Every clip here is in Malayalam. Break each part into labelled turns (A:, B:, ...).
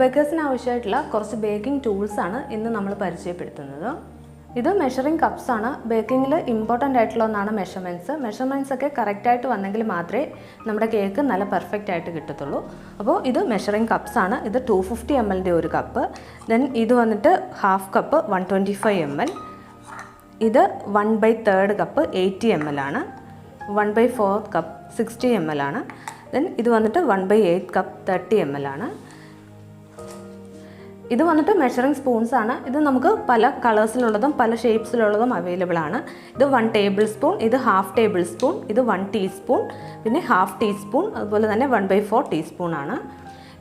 A: ബേക്കേഴ്സിന് ആവശ്യമായിട്ടുള്ള കുറച്ച് ബേക്കിംഗ് ടൂൾസ് ആണ് ഇന്ന് നമ്മൾ പരിചയപ്പെടുത്തുന്നത്. ഇത് മെഷറിംഗ് കപ്സ് ആണ്. ബേക്കിങ്ങിൽ ഇമ്പോർട്ടൻ്റ് ആയിട്ടുള്ള ഒന്നാണ് മെഷർമെൻറ്റ്സ് ഒക്കെ കറക്റ്റായിട്ട് വന്നെങ്കിൽ മാത്രമേ നമ്മുടെ കേക്ക് നല്ല പെർഫെക്റ്റ് ആയിട്ട് കിട്ടത്തുള്ളൂ. അപ്പോൾ ഇത് മെഷറിംഗ് കപ്സ് ആണ്. ഇത് 250 ml ഒരു കപ്പ്. ദെൻ ഇത് വന്നിട്ട് ഹാഫ് കപ്പ് 125 ml. ഇത് 1/3 കപ്പ് 80 ml ആണ്. 1/4 കപ്പ് 60 ml ആണ്. ദെൻ ഇത് വന്നിട്ട് 1/8 കപ്പ് 30 ml ആണ്. ഇത് വന്നിട്ട് മെഷറിംഗ് സ്പൂൺസ് ആണ്. ഇത് നമുക്ക് പല കളേഴ്സിലുള്ളതും പല ഷേപ്സിലുള്ളതും അവൈലബിൾ ആണ്. ഇത് 1 ടേബിൾ സ്പൂൺ, ഇത് ഹാഫ് ടേബിൾ സ്പൂൺ, ഇത് 1 ടീസ്പൂൺ, പിന്നെ ഹാഫ് ടീസ്പൂൺ, അതുപോലെ തന്നെ 1/4 ടീസ്പൂൺ ആണ്.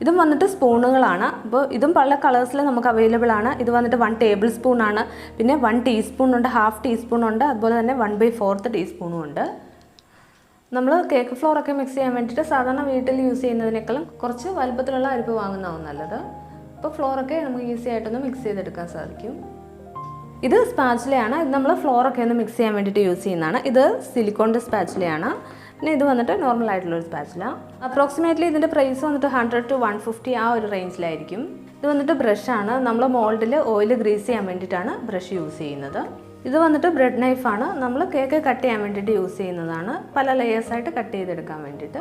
A: ഇതും വന്നിട്ട് സ്പൂണുകളാണ്. അപ്പോൾ ഇതും പല കളേഴ്സിൽ നമുക്ക് അവൈലബിൾ ആണ്. ഇത് വന്നിട്ട് 1 ടേബിൾ സ്പൂൺ ആണ്, പിന്നെ 1 ടീസ്പൂൺ ഉണ്ട്, ഹാഫ് ടീസ്പൂൺ ഉണ്ട്, അതുപോലെ തന്നെ 1/4 ടീസ്പൂണും ഉണ്ട്. നമ്മൾ കേക്ക് ഫ്ലോർ ഒക്കെ മിക്സ് ചെയ്യാൻ വേണ്ടിയിട്ട് സാധാരണ വീട്ടിൽ യൂസ് ചെയ്യുന്നതിനേക്കാളും കുറച്ച് വലുപ്പത്തിലുള്ള അരിപ്പ് വാങ്ങുന്നതാണ് നല്ലത്. അപ്പോൾ ഫ്ലോറൊക്കെ നമുക്ക് ഈസി ആയിട്ടൊന്ന് മിക്സ് ചെയ്തെടുക്കാൻ സാധിക്കും. ഇത് സ്പാച്ചുലയാണ്. ഇത് നമ്മൾ ഫ്ലോറൊക്കെ ഒന്ന് മിക്സ് ചെയ്യാൻ വേണ്ടിയിട്ട് യൂസ് ചെയ്യുന്നതാണ്. ഇത് സിലിക്കോണിൻ്റെ സ്പാച്ചുലയാണ്. പിന്നെ ഇത് വന്നിട്ട് നോർമൽ ആയിട്ടുള്ളൊരു സ്പാച്ചുല. അപ്രോക്സിമേറ്റ്ലി ഇതിൻ്റെ പ്രൈസ് വന്നിട്ട് 100 to 150 ആ ഒരു റേഞ്ചിലായിരിക്കും. ഇത് വന്നിട്ട് ബ്രഷാണ്. നമ്മൾ മോൾഡിൽ ഓയിൽ ഗ്രീസ് ചെയ്യാൻ വേണ്ടിയിട്ടാണ് ബ്രഷ് യൂസ് ചെയ്യുന്നത്. ഇത് വന്നിട്ട് ബ്രെഡ് നൈഫാണ്. നമ്മൾ കേക്ക് കട്ട് ചെയ്യാൻ വേണ്ടിയിട്ട് യൂസ് ചെയ്യുന്നതാണ്, പല ലെയേഴ്സായിട്ട് കട്ട് ചെയ്തെടുക്കാൻ വേണ്ടിയിട്ട്.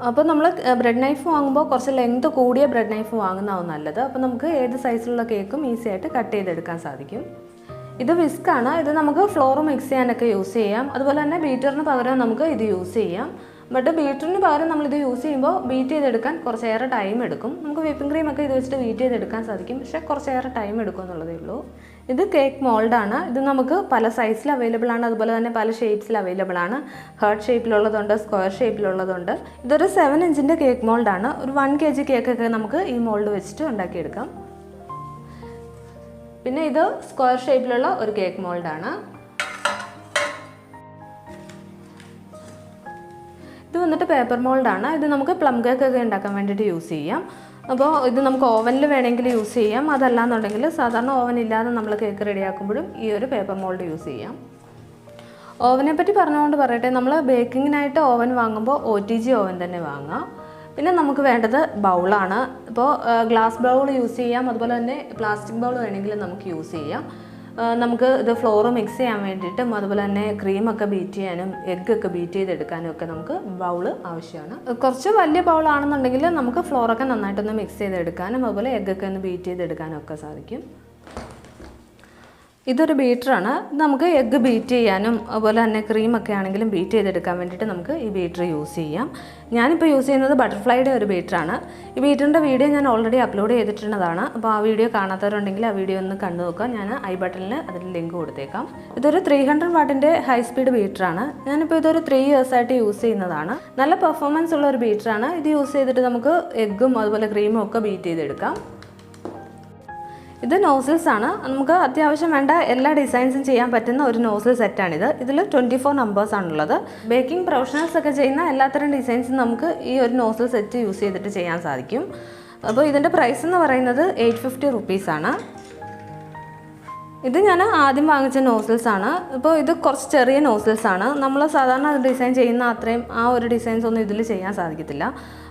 A: അപ്പോൾ നമ്മൾ ബ്രെഡ് നൈഫ് വാങ്ങുമ്പോൾ കുറച്ച് ലെങ്ത് കൂടിയ ബ്രെഡ് നൈഫ് വാങ്ങുന്നതാണ് നല്ലത്. അപ്പോൾ നമുക്ക് ഏത് സൈസിലുള്ള കേക്കും ഈസി ആയിട്ട് കട്ട് ചെയ്തെടുക്കാൻ സാധിക്കും. ഇത് വിസ്കാണ്. ഇത് നമുക്ക് ഫ്ലോർ മിക്സ് ചെയ്യാനൊക്കെ യൂസ് ചെയ്യാം. അതുപോലെ തന്നെ ബീറ്ററിന് പകരം നമുക്ക് ഇത് യൂസ് ചെയ്യാം. ബട്ട് ബീറ്ററിന് പകരം നമ്മളിത് യൂസ് ചെയ്യുമ്പോൾ ബീറ്റ് ചെയ്തെടുക്കാൻ കുറച്ചേറെ ടൈം എടുക്കും. നമുക്ക് വിപ്പിംഗ് ക്രീമൊക്കെ ഇത് വെച്ചിട്ട് ബീറ്റ് ചെയ്തെടുക്കാൻ സാധിക്കും, പക്ഷേ കുറച്ചേറെ ടൈം എടുക്കും എന്നുള്ളതേ ഉള്ളൂ. ഇത് കേക്ക് മോൾഡാണ്. ഇത് നമുക്ക് പല സൈസിൽ അവൈലബിൾ ആണ്, അതുപോലെ തന്നെ പല ഷേപ്സിൽ അവൈലബിൾ ആണ്. ഹാർട്ട് ഷേപ്പിലുള്ളതുണ്ട്, സ്ക്വയർ ഷേപ്പിലുള്ളതുണ്ട്. ഇതൊരു 7 ഇഞ്ചിൻ്റെ കേക്ക് മോൾഡാണ്. ഒരു 1 kg കേക്കൊക്കെ നമുക്ക് ഈ മോൾഡ് വെച്ചിട്ട് ഉണ്ടാക്കിയെടുക്കാം. പിന്നെ ഇത് സ്ക്വയർ ഷേപ്പിലുള്ള ഒരു കേക്ക് മോൾഡാണ്. ഇത് വന്നിട്ട് പേപ്പർ മോൾഡാണ്. ഇത് നമുക്ക് പ്ലം കേക്കൊക്കെ ഉണ്ടാക്കാൻ വേണ്ടിയിട്ട് യൂസ് ചെയ്യാം. അപ്പോൾ ഇത് നമുക്ക് ഓവനിൽ വേണമെങ്കിൽ യൂസ് ചെയ്യാം. അതല്ലാന്നുണ്ടെങ്കിൽ സാധാരണ ഓവൻ ഇല്ലാതെ നമ്മൾ കേക്ക് റെഡിയാക്കുമ്പോഴും ഈ ഒരു പേപ്പർ മോൾഡ് യൂസ് ചെയ്യാം. ഓവനെ പറ്റി പറഞ്ഞുകൊണ്ട് പറയട്ടെ, നമ്മൾ ബേക്കിങ്ങിനായിട്ട് ഓവൻ വാങ്ങുമ്പോൾ OTG ഓവൻ തന്നെ വാങ്ങാം. പിന്നെ നമുക്ക് വേണ്ടത് ബൗളാണ്. ഇപ്പോൾ ഗ്ലാസ് ബൗൾ യൂസ് ചെയ്യാം, അതുപോലെ തന്നെ പ്ലാസ്റ്റിക് ബൗൾ വേണമെങ്കിൽ നമുക്ക് യൂസ് ചെയ്യാം. നമുക്ക് ഇത് ഫ്ലോർ മിക്സ് ചെയ്യാൻ വേണ്ടിയിട്ടും അതുപോലെ തന്നെ ക്രീമൊക്കെ ബീറ്റ് ചെയ്യാനും എഗ്ഗൊക്കെ ബീറ്റ് ചെയ്തെടുക്കാനും ഒക്കെ നമുക്ക് ബൗൾ ആവശ്യമാണ്. കുറച്ച് വലിയ ബൗളാണെന്നുണ്ടെങ്കിൽ നമുക്ക് ഫ്ലോറൊക്കെ നന്നായിട്ടൊന്ന് മിക്സ് ചെയ്തെടുക്കാനും അതുപോലെ എഗ്ഗൊക്കെ ഒന്ന് ബീറ്റ് ചെയ്തെടുക്കാനും ഒക്കെ സാധിക്കും. ഇതൊരു ബീറ്ററാണ്. നമുക്ക് എഗ്ഗ് ബീറ്റ് ചെയ്യാനും അതുപോലെ തന്നെ ക്രീമൊക്കെ ആണെങ്കിലും ബീറ്റ് ചെയ്തെടുക്കാൻ വേണ്ടിയിട്ട് നമുക്ക് ഈ ബീറ്റർ യൂസ് ചെയ്യാം. ഞാനിപ്പോൾ യൂസ് ചെയ്യുന്നത് ബട്ടർഫ്ലൈയുടെ ഒരു ബീറ്ററാണ്. ഈ ബീറ്ററിൻ്റെ വീഡിയോ ഞാൻ ഓൾറെഡി അപ്ലോഡ് ചെയ്തിട്ടുള്ളതാണ്. അപ്പോൾ ആ വീഡിയോ കാണാത്തവരുണ്ടെങ്കിൽ ആ വീഡിയോ ഒന്ന് കണ്ടു നോക്കാം. ഞാൻ ഐ ബട്ടണിൽ അതിൻ്റെ ലിങ്ക് കൊടുത്തേക്കാം. ഇതൊരു 300 വാട്ടിൻ്റെ ഹൈ സ്പീഡ് ബീറ്ററാണ്. ഞാനിപ്പോൾ ഇതൊരു 3 years ആയിട്ട് യൂസ് ചെയ്യുന്നതാണ്. നല്ല പെർഫോമൻസ് ഉള്ള ഒരു ബീറ്ററാണ്. ഇത് യൂസ് ചെയ്തിട്ട് നമുക്ക് എഗ്ഗും അതുപോലെ ക്രീമും ഒക്കെ ബീറ്റ് ചെയ്തെടുക്കാം. ഇത് നോസിൽസ് ആണ്. നമുക്ക് അത്യാവശ്യം വേണ്ട എല്ലാ ഡിസൈൻസും ചെയ്യാൻ പറ്റുന്ന ഒരു നോസിൽ സെറ്റാണിത്. ഇതിൽ 24 നമ്പേഴ്സ് ആണുള്ളത്. ബേക്കിംഗ് പ്രൊഫഷണൽസ് ഒക്കെ ചെയ്യുന്ന എല്ലാത്തരം ഡിസൈൻസും നമുക്ക് ഈ ഒരു നോസിൽ സെറ്റ് യൂസ് ചെയ്തിട്ട് ചെയ്യാൻ സാധിക്കും. അപ്പോൾ ഇതിൻ്റെ പ്രൈസ് എന്ന് പറയുന്നത് 850 rupees ആണ്. ഇത് ഞാൻ ആദ്യം വാങ്ങിച്ച നോസിൽസ് ആണ്. ഇപ്പോൾ ഇത് കുറച്ച് ചെറിയ നോസിൽസ് ആണ്. നമ്മൾ സാധാരണ ഡിസൈൻ ചെയ്യുന്ന അത്രയും ആ ഒരു ഡിസൈൻസ് ഒന്നും ഇതിൽ ചെയ്യാൻ സാധിക്കത്തില്ല.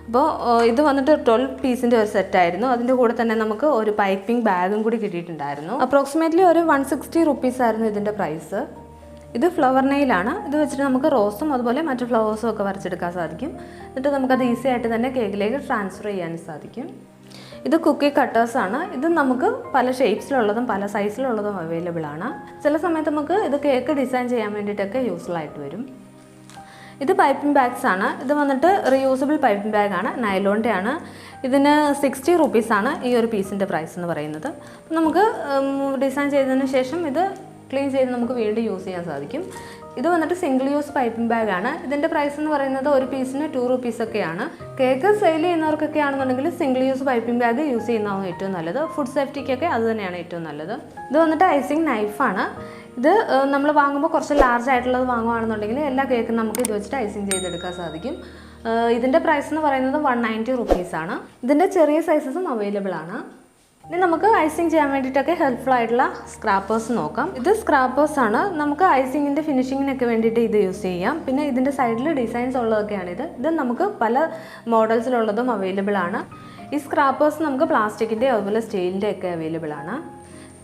A: അപ്പോൾ ഇത് വന്നിട്ട് 12 പീസിൻ്റെ ഒരു സെറ്റായിരുന്നു. അതിൻ്റെ കൂടെ തന്നെ നമുക്ക് ഒരു പൈപ്പിംഗ് ബാഗും കൂടി കിട്ടിയിട്ടുണ്ടായിരുന്നു. അപ്രോക്സിമേറ്റ്ലി ഒരു 160 rupees ആയിരുന്നു ഇതിൻ്റെ പ്രൈസ്. ഇത് ഫ്ലവർ നെയിലാണ്. ഇത് വെച്ചിട്ട് നമുക്ക് റോസും അതുപോലെ മറ്റു ഫ്ലവേഴ്സും ഒക്കെ വരച്ചെടുക്കാൻ സാധിക്കും. എന്നിട്ട് നമുക്കത് ഈസി ആയിട്ട് തന്നെ കേക്കിലേക്ക് ട്രാൻസ്ഫർ ചെയ്യാൻ സാധിക്കും. ഇത് കുക്കി കട്ടേഴ്സാണ്. ഇത് നമുക്ക് പല ഷേപ്സിലുള്ളതും പല സൈസിലുള്ളതും അവൈലബിൾ ആണ്. ചില സമയത്ത് നമുക്ക് ഇത് കേക്ക് ഡിസൈൻ ചെയ്യാൻ വേണ്ടിയിട്ടൊക്കെ യൂസ്ഫുൾ ആയിട്ട് വരും. ഇത് പൈപ്പിംഗ് ബാഗ്സ് ആണ്. ഇത് വന്നിട്ട് റീയൂസബിൾ പൈപ്പിംഗ് ബാഗാണ്, നൈലോണിൻ്റെ ആണ്. ഇതിന് 60 rupees ആണ് ഈ ഒരു പീസിൻ്റെ പ്രൈസ് എന്ന് പറയുന്നത്. അപ്പം നമുക്ക് ഡിസൈൻ ചെയ്തതിന് ശേഷം ഇത് ക്ലീൻ ചെയ്ത് നമുക്ക് വീണ്ടും യൂസ് ചെയ്യാൻ സാധിക്കും. ഇത് വന്നിട്ട് സിംഗിൾ യൂസ് പൈപ്പിംഗ് ബാഗാണ്. ഇതിൻ്റെ പ്രൈസ് എന്ന് പറയുന്നത് ഒരു പീസിന് 2 rupees ഒക്കെയാണ്. കേക്ക് സെയിൽ ചെയ്യുന്നവർക്കൊക്കെ ആണെന്നുണ്ടെങ്കിൽ single use piping bag use ചെയ്യുന്നതാണ് ഏറ്റവും നല്ലത്. ഫുഡ് സേഫ്റ്റിക്കൊക്കെ അത് തന്നെയാണ് ഏറ്റവും നല്ലത്. ഇത് വന്നിട്ട് ഐസിങ് നൈഫാണ്. ഇത് നമ്മൾ വാങ്ങുമ്പോൾ കുറച്ച് ലാർജ് ആയിട്ടുള്ളത് വാങ്ങുകയാണെന്നുണ്ടെങ്കിൽ എല്ലാ കേക്കും നമുക്ക് ഇത് വെച്ചിട്ട് ഐസിങ് ചെയ്തെടുക്കാൻ സാധിക്കും. ഇതിൻ്റെ പ്രൈസ് എന്ന് പറയുന്നത് 190 rupees ആണ്. ഇതിൻ്റെ ചെറിയ സൈസസും അവൈലബിൾ ആണ്. ഇനി നമുക്ക് ഐസിങ് ചെയ്യാൻ വേണ്ടിയിട്ടൊക്കെ ഹെൽപ്ഫുൾ ആയിട്ടുള്ള സ്ക്രാപ്പേഴ്സ് നോക്കാം. ഇത് സ്ക്രാപ്പേഴ്സ് ആണ്. നമുക്ക് ഐസിങ്ങിൻ്റെ ഫിനിഷിങ്ങിനൊക്കെ വേണ്ടിയിട്ട് ഇത് യൂസ് ചെയ്യാം. പിന്നെ ഇതിൻ്റെ സൈഡിൽ ഡിസൈൻസ് ഉള്ളതൊക്കെയാണിത്. ഇത് നമുക്ക് പല മോഡൽസിലുള്ളതും അവൈലബിൾ ആണ്. ഈ സ്ക്രാപ്പേഴ്സ് നമുക്ക് പ്ലാസ്റ്റിക്കിൻ്റെ അതുപോലെ സ്റ്റീലിൻ്റെ ഒക്കെ അവൈലബിൾ ആണ്.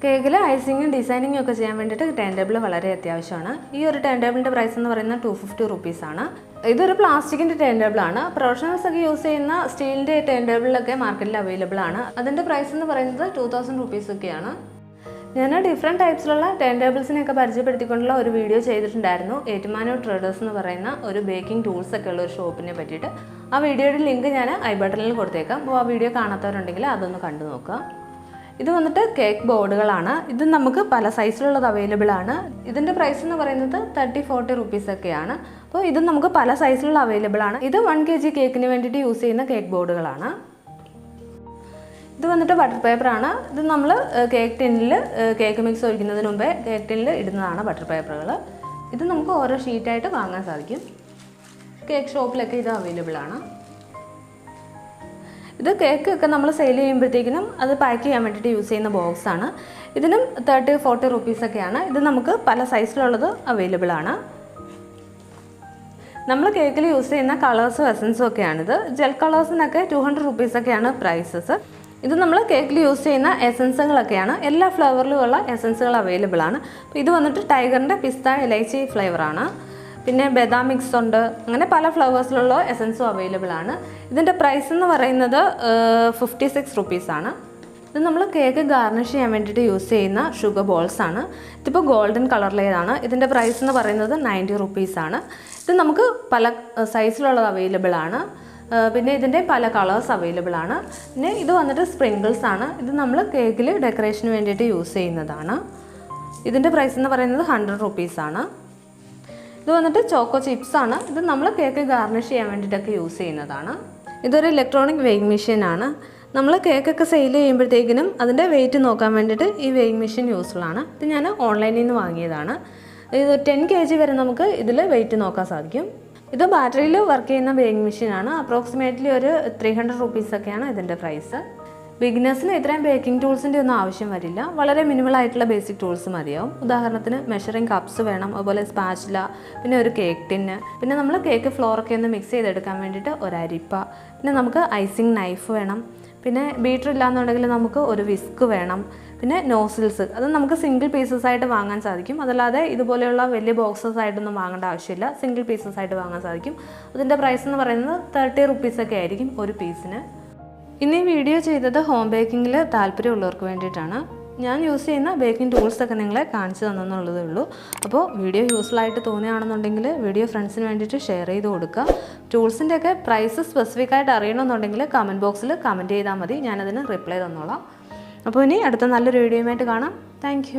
A: കേക്കിൽ ഐസിങ്ങും ഡിസൈനിങ്ങും ഒക്കെ ചെയ്യാൻ വേണ്ടിയിട്ട് ടേൺ ടേബിൾ വളരെ അത്യാവശ്യമാണ്. ഈ ഒരു ടേൺ ടേബിളിൻ്റെ പ്രൈസ് എന്ന് പറയുന്നത് 250 റുപ്പീസാണ്. ഇതൊരു പ്ലാസ്റ്റിക്കിൻ്റെ ടേൺ ടേബിൾ ആണ്. പ്രൊഫഷണൽസ് ഒക്കെ യൂസ് ചെയ്യുന്ന സ്റ്റീലിൻ്റെ ടേൺ ടേബിളിലൊക്കെ മാർക്കറ്റിൽ അവൈലബിൾ ആണ്. അതിൻ്റെ പ്രൈസ് എന്ന് പറയുന്നത് 2000 റുപ്പീസൊക്കെയാണ്. ഞാൻ ഡിഫറെൻറ്റ് ടൈപ്സിലുള്ള ടേൺ ടേബിൾസിനെയൊക്കെ പരിചയപ്പെടുത്തിക്കൊണ്ടുള്ള ഒരു വീഡിയോ ചെയ്തിട്ടുണ്ടായിരുന്നു. ഏറ്റുമാനൂർ ട്രേഡേഴ്സ് എന്ന് പറയുന്ന ഒരു ബേക്കിംഗ് ടൂൾസ് ഒക്കെ ഉള്ള ഒരു ഷോപ്പിനെ പറ്റിയിട്ട്. ആ വീഡിയോയുടെ ലിങ്ക് ഞാൻ ഐ ബട്ടണിൽ കൊടുത്തേക്കാം. അപ്പോൾ ആ വീഡിയോ കാണാത്തവരുണ്ടെങ്കിൽ അതൊന്ന് കണ്ടു നോക്കുക. ഇത് വന്നിട്ട് കേക്ക് ബോർഡുകളാണ്. ഇത് നമുക്ക് പല സൈസിലുള്ളത് അവൈലബിൾ ആണ്. ഇതിൻ്റെ പ്രൈസ് എന്ന് പറയുന്നത് 30-40 റുപ്പീസൊക്കെയാണ്. അപ്പോൾ ഇത് നമുക്ക് പല സൈസിലുള്ള അവൈലബിൾ ആണ്. ഇത് 1 kg കേക്കിന് വേണ്ടിയിട്ട് യൂസ് ചെയ്യുന്ന കേക്ക് ബോർഡുകളാണ്. ഇത് വന്നിട്ട് ബട്ടർ പേപ്പറാണ്. ഇത് നമ്മൾ കേക്ക് ടിന്നിൽ കേക്ക് മിക്സ് ഒഴിക്കുന്നതിന് മുമ്പേ കേക്ക് ടിന്നിൽ ഇടുന്നതാണ് ബട്ടർ പേപ്പറുകൾ. ഇത് നമുക്ക് ഓരോ ഷീറ്റായിട്ട് വാങ്ങാൻ സാധിക്കും. കേക്ക് ഷോപ്പിലൊക്കെ ഇത് അവൈലബിൾ ആണ്. ഇത് കേക്ക് ഒക്കെ നമ്മൾ സെയിൽ ചെയ്യുമ്പോഴത്തേക്കിനും അത് പാക്ക് ചെയ്യാൻ വേണ്ടിയിട്ട് യൂസ് ചെയ്യുന്ന ബോക്സാണ്. ഇതിനും 30-40 റുപ്പീസൊക്കെയാണ്. ഇത് നമുക്ക് പല സൈസിലുള്ളത് അവൈലബിൾ ആണ്. നമ്മൾ കേക്കിൽ യൂസ് ചെയ്യുന്ന കളേഴ്സും എസൻസും ഒക്കെയാണിത്. Gel കളേഴ്സിനൊക്കെ 200 റുപ്പീസൊക്കെയാണ് prices. ഇത് നമ്മൾ കേക്കിൽ യൂസ് ചെയ്യുന്ന എസൻസുകളൊക്കെയാണ്. എല്ലാ ഫ്ലേവറിലുമുള്ള എസൻസുകൾ അവൈലബിൾ ആണ്. അപ്പോൾ ഇത് വന്നിട്ട് ടൈഗറിൻ്റെ പിസ്ത ഇലൈച്ചി ഫ്ലേവറാണ്. പിന്നെ ബദാം മിക്സ് ഉണ്ട്. അങ്ങനെ പല ഫ്ലേവേഴ്സിലുള്ള എസൻസും അവൈലബിൾ ആണ്. ഇതിൻ്റെ പ്രൈസ് എന്ന് പറയുന്നത് 56 റുപ്പീസാണ്. ഇത് നമ്മൾ കേക്ക് ഗാർണിഷ് ചെയ്യാൻ വേണ്ടിയിട്ട് യൂസ് ചെയ്യുന്ന ഷുഗർ ബോൾസ് ആണ്. ഇതിപ്പോൾ ഗോൾഡൻ കളറിലേതാണ്. ഇതിൻ്റെ പ്രൈസ് എന്ന് പറയുന്നത് 90 റുപ്പീസാണ്. ഇത് നമുക്ക് പല സൈസിലുള്ളത് അവൈലബിൾ ആണ്. പിന്നെ ഇതിൻ്റെ പല കളേഴ്സ് അവൈലബിൾ ആണ്. പിന്നെ ഇത് വന്നിട്ട് സ്പ്രിങ്കിൾസ് ആണ്. ഇത് നമ്മൾ കേക്കിൽ ഡെക്കറേഷന് വേണ്ടിയിട്ട് യൂസ് ചെയ്യുന്നതാണ്. ഇതിൻ്റെ പ്രൈസ് എന്ന് പറയുന്നത് 100 റുപ്പീസാണ്. ഇത് വന്നിട്ട് ചോക്കോ ചിപ്സ് ആണ്. ഇത് നമ്മൾ കേക്ക് ഗാർണിഷ് ചെയ്യാൻ വേണ്ടിയിട്ടൊക്കെ യൂസ് ചെയ്യുന്നതാണ്. ഇതൊരു ഇലക്ട്രോണിക് വെയിങ് മെഷീനാണ്. നമ്മൾ കേക്കൊക്കെ സെയിൽ ചെയ്യുമ്പോഴത്തേക്കിനും അതിൻ്റെ വെയിറ്റ് നോക്കാൻ വേണ്ടിയിട്ട് ഈ വെയിങ് മെഷീൻ യൂസ്ഫുൾ ആണ്. ഇത് ഞാൻ ഓൺലൈനിൽ നിന്ന് വാങ്ങിയതാണ്. ഇത് 10 kg വരെ നമുക്ക് ഇതിൽ വെയിറ്റ് നോക്കാൻ സാധിക്കും. ഇത് ബാറ്ററിയിൽ വർക്ക് ചെയ്യുന്ന വെയിങ് മെഷീനാണ്. അപ്രോക്സിമേറ്റ്ലി ഒരു 300 റുപ്പീസൊക്കെയാണ് ഇതിൻ്റെ പ്രൈസ്. ബിഗിനേഴ്സിന് ഇത്രയും ബേക്കിംഗ് ടൂൾസിൻ്റെ ഒന്നും ആവശ്യം വരില്ല. വളരെ മിനിമലായിട്ടുള്ള ബേസിക് ടൂൾസ് മതിയാവും. ഉദാഹരണത്തിന് മെഷറിംഗ് കപ്സ് വേണം, അതുപോലെ സ്പാച്ചില, പിന്നെ ഒരു കേക്ക് ടിന്ന്, പിന്നെ നമ്മൾ കേക്ക് ഫ്ലോറൊക്കെ ഒന്ന് മിക്സ് ചെയ്തെടുക്കാൻ വേണ്ടിയിട്ട് ഒരു അരിപ്പ, പിന്നെ നമുക്ക് ഐസിങ് നൈഫ് വേണം, പിന്നെ ബീറ്റർ ഇല്ലാന്നുണ്ടെങ്കിൽ നമുക്ക് ഒരു വിസ്ക് വേണം, പിന്നെ നോസിൽസ്. അത് നമുക്ക് സിംഗിൾ പീസസ് ആയിട്ട് വാങ്ങാൻ സാധിക്കും. അതല്ലാതെ ഇതുപോലെയുള്ള വലിയ ബോക്സസ് ആയിട്ടൊന്നും വാങ്ങേണ്ട ആവശ്യമില്ല. സിംഗിൾ പീസസ് ആയിട്ട് വാങ്ങാൻ സാധിക്കും. അതിൻ്റെ പ്രൈസ് എന്ന് പറയുന്നത് 30 റുപ്പീസൊക്കെ ആയിരിക്കും ഒരു പീസിന്. ഇന്ന് ഈ വീഡിയോ ചെയ്തത് ഹോം ബേക്കിങ്ങിൽ താല്പര്യമുള്ളവർക്ക് വേണ്ടിയിട്ടാണ്. ഞാൻ യൂസ് ചെയ്യുന്ന ബേക്കിംഗ് ടൂൾസൊക്കെ നിങ്ങളെ കാണിച്ചു തന്നെന്നുള്ളതേ ഉള്ളൂ. അപ്പോൾ വീഡിയോ യൂസ്ഫുൾ ആയിട്ട് തോന്നുകയാണെന്നുണ്ടെങ്കിൽ വീഡിയോ ഫ്രണ്ട്സിന് വേണ്ടിയിട്ട് ഷെയർ ചെയ്ത് കൊടുക്കുക. ടൂൾസിൻ്റെയൊക്കെ പ്രൈസ് സ്പെസിഫിക് ആയിട്ട് അറിയണമെന്നുണ്ടെങ്കിൽ കമൻറ്റ് ബോക്സിൽ കമൻറ്റ് ചെയ്താൽ മതി. ഞാനതിന് റിപ്ലൈ തന്നോളാം. അപ്പോൾ ഇനി അടുത്ത നല്ലൊരു വീഡിയോയുമായിട്ട് കാണാം. താങ്ക്